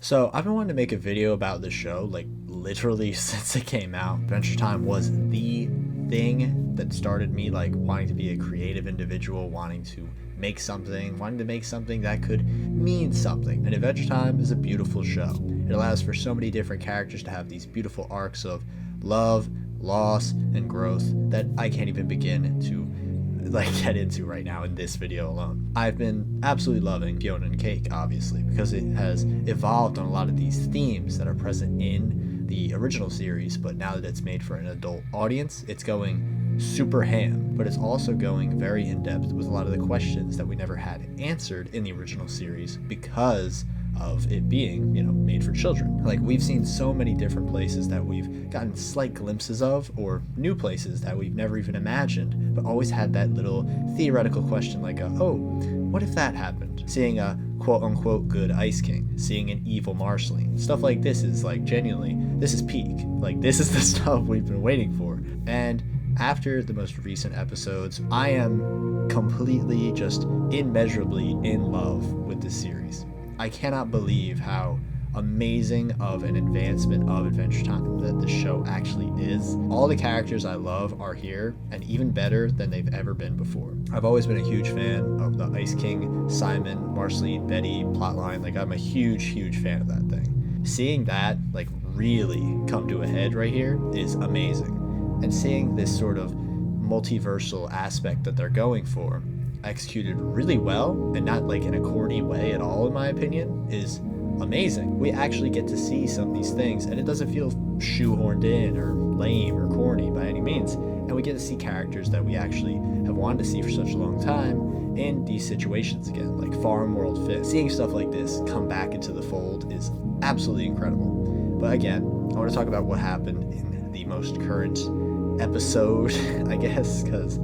So I've been wanting to make a video about the show, like literally since it came out. Adventure Time was the thing that started me like wanting to be a creative individual, wanting to make something, wanting to make something that could mean something. And Adventure Time is a beautiful show. It allows for so many different characters to have these beautiful arcs of love, loss, and growth that I can't even begin to get into right now in this video alone. I've been absolutely loving Fionna and Cake, obviously, because it has evolved on a lot of these themes that are present in the original series, but now that it's made for an adult audience, it's going super ham, but it's also going very in-depth with a lot of the questions that we never had answered in the original series because of it being, made for children. Like, we've seen so many different places that we've gotten slight glimpses of, or new places that we've never even imagined, but always had that little theoretical question like, what if that happened? Seeing a quote-unquote good Ice King, seeing an evil Marceline. Stuff like this is like, genuinely, this is peak. Like, this is the stuff we've been waiting for. And after the most recent episodes, I am completely, just immeasurably in love with this series. I cannot believe how amazing of an advancement of Adventure Time that the show actually is. All the characters I love are here, and even better than they've ever been before. I've always been a huge fan of the Ice King, Simon, Marceline, Betty plotline. Like, I'm a huge fan of that thing. Seeing that really come to a head right here is amazing. And seeing this sort of multiversal aspect that they're going for executed really well, and not in a corny way at all, in my opinion, is amazing. We actually get to see some of these things, and it doesn't feel shoehorned in or lame or corny by any means. And we get to see characters that we actually have wanted to see for such a long time in these situations again, like Farm World Fit. Seeing stuff like this come back into the fold is absolutely incredible. But again, I want to talk about what happened in the most current episode, I guess, because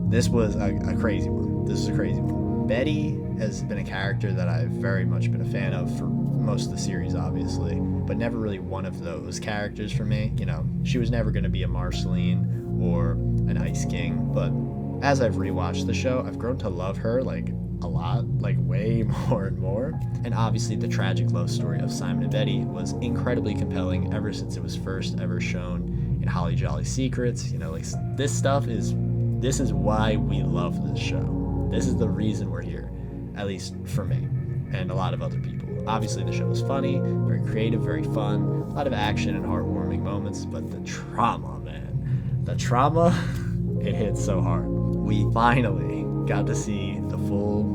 this was a crazy one. This is a crazy one. Betty has been a character that I've very much been a fan of for most of the series, obviously, but never really one of those characters for me. She was never going to be a Marceline or an Ice King, but as I've rewatched the show, I've grown to love her a lot, way more and more. And obviously the tragic love story of Simon and Betty was incredibly compelling ever since it was first ever shown in Holly Jolly Secrets. This is why we love this show. This is the reason we're here, at least for me and a lot of other people. Obviously, the show was funny, very creative, very fun, a lot of action and heartwarming moments, but the trauma, man. The trauma, it hit so hard. We finally got to see the full,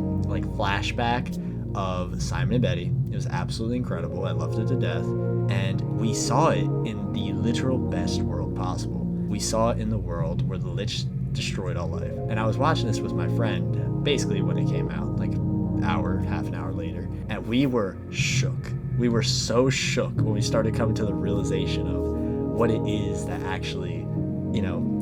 flashback of Simon and Betty. It was absolutely incredible. I loved it to death. And we saw it in the literal best world possible. We saw it in the world where the Lich destroyed all life. And I was watching this with my friend basically when it came out, half an hour later, and we were shook. We were so shook when we started coming to the realization of what it is that actually,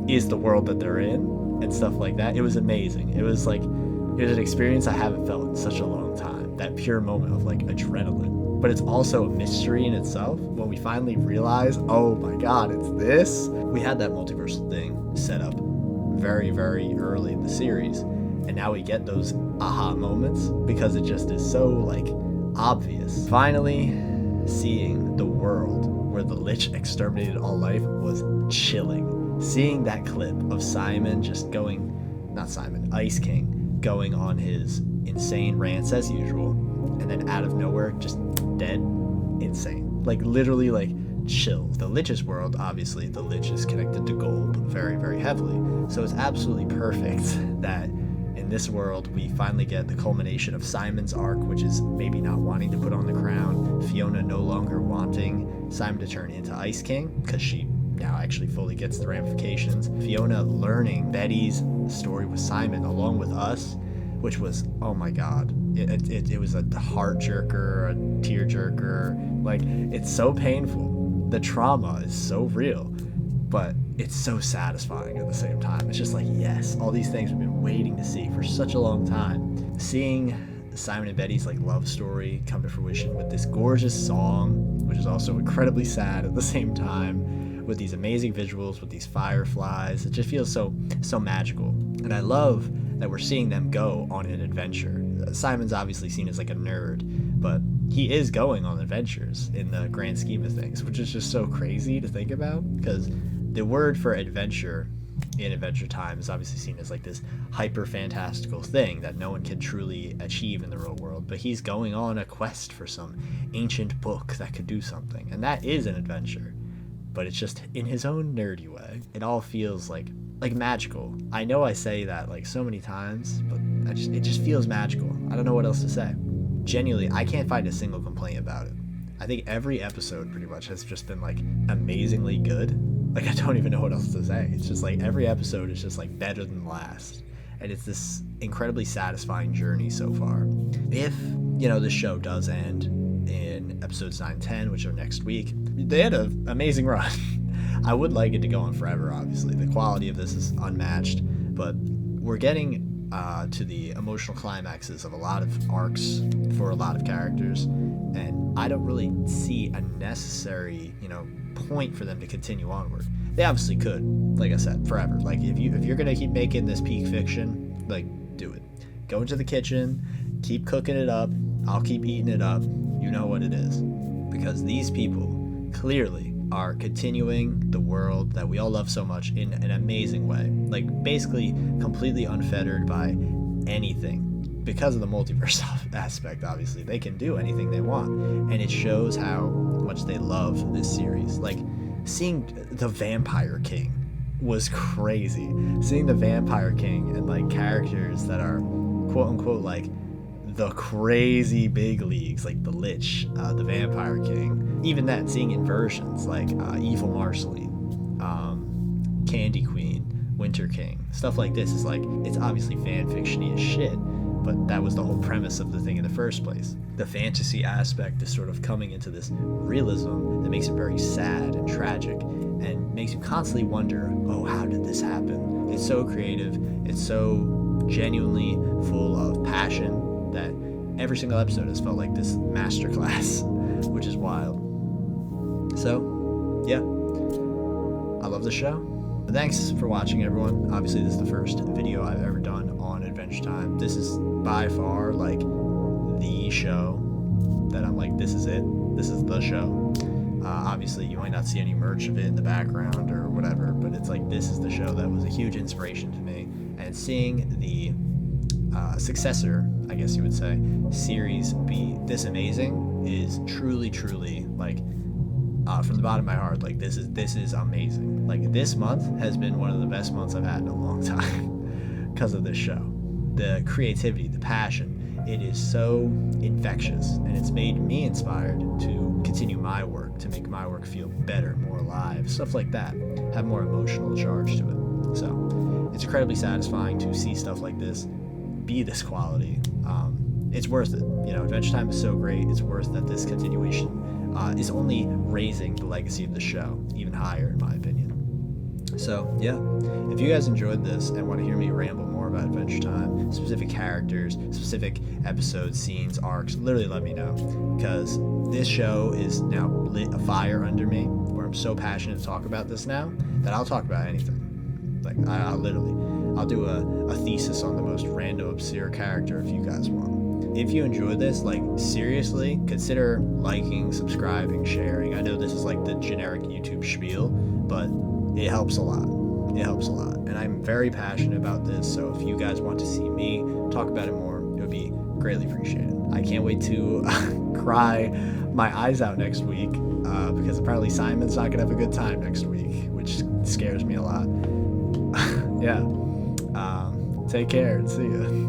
is the world that they're in and stuff like that. It was amazing. It was an experience I haven't felt in such a long time. That pure moment of adrenaline. But it's also a mystery in itself when we finally realize, oh my god, it's this. We had that multiversal thing set up very, very early in the series, and now we get those aha moments because it just is so obvious. Finally seeing the world where the Lich exterminated all life was chilling. Seeing that clip of Ice King going on his insane rants as usual, and then out of nowhere just dead, insane. Literally chills. The Lich's world, obviously the Lich is connected to gold very, very heavily, so it's absolutely perfect that in this world we finally get the culmination of Simon's arc, which is maybe not wanting to put on the crown, Fionna no longer wanting Simon to turn into Ice King because she now actually fully gets the ramifications, Fionna learning Betty's story with Simon along with us, which was, oh my god, it was a heart jerker, a tear jerker. It's so painful. The trauma is so real, but it's so satisfying at the same time. It's just yes, all these things we've been waiting to see for such a long time. Seeing Simon and Betty's love story come to fruition with this gorgeous song, which is also incredibly sad at the same time, with these amazing visuals, with these fireflies, it just feels so magical. And I love that we're seeing them go on an adventure. Simon's obviously seen as a nerd, but he is going on adventures in the grand scheme of things, which is just so crazy to think about, because the word for adventure in Adventure Time is obviously seen as like this hyper fantastical thing that no one can truly achieve in the real world, but he's going on a quest for some ancient book that could do something, and that is an adventure, but it's just in his own nerdy way. It all feels like magical. I know I say that like so many times, but it just feels magical. I don't know what else to say. Genuinely, I can't find a single complaint about it. I think every episode pretty much has just been like amazingly good. Like, I don't even know what else to say. It's just like every episode is just like better than the last, and it's this incredibly satisfying journey so far. If the show does end in episodes 9 and 10, which are next week, they had an amazing run. I would like it to go on forever, obviously. The quality of this is unmatched, but we're getting to the emotional climaxes of a lot of arcs for a lot of characters, and I don't really see a necessary, point for them to continue onward. They obviously could, like I said, forever. Like, if you're gonna keep making this peak fiction, like, do it. Go into the kitchen, keep cooking it up, I'll keep eating it up. You know what it is. Because these people clearly are continuing the world that we all love so much in an amazing way. Like, basically completely unfettered by anything. Because of the multiverse aspect, obviously, they can do anything they want. And it shows how much they love this series. Like, seeing the Vampire King was crazy. Seeing the Vampire King and, like, characters that are, quote-unquote, like, the crazy big leagues, like the Lich, the Vampire King. Even that, seeing inversions, like Evil Marceline, Candy Queen, Winter King. Stuff like this is like, it's obviously fan-fiction-y as shit, but that was the whole premise of the thing in the first place. The fantasy aspect is sort of coming into this realism that makes it very sad and tragic and makes you constantly wonder, oh, how did this happen? It's so creative, it's so genuinely full of passion that every single episode has felt like this masterclass, which is wild. So, yeah, I love the show. Thanks for watching, everyone. Obviously, this is the first video I've ever done on Adventure Time. This is by far, like, the show that I'm like, this is it. This is the show. Obviously, you might not see any merch of it in the background or whatever, but it's like, this is the show that was a huge inspiration to me. And seeing the successor, I guess you would say, series be this amazing is truly, truly, like, from the bottom of my heart, like, this is amazing. Like, this month has been one of the best months I've had in a long time because of this show. The creativity, the passion, it is so infectious, and it's made me inspired to continue my work, to make my work feel better, more alive, stuff like that, have more emotional charge to it. So it's incredibly satisfying to see stuff like this be this quality. It's worth it. Adventure Time is so great. It's worth that this continuation is only raising the legacy of the show even higher, in my opinion. So, yeah, if you guys enjoyed this and want to hear me ramble more about Adventure Time, specific characters, specific episodes, scenes, arcs, literally let me know, because this show is now lit a fire under me where I'm so passionate to talk about this now that I'll talk about anything. Like, I'll do a thesis on the most random, obscure character if you guys want. If you enjoyed this, like, seriously, consider liking, subscribing, sharing. I know this is like the generic YouTube spiel, but it helps a lot. It helps a lot. And I'm very passionate about this, so if you guys want to see me talk about it more, it would be greatly appreciated. I can't wait to cry my eyes out next week, because apparently Simon's not going to have a good time next week, which scares me a lot. Yeah. Take care and see ya.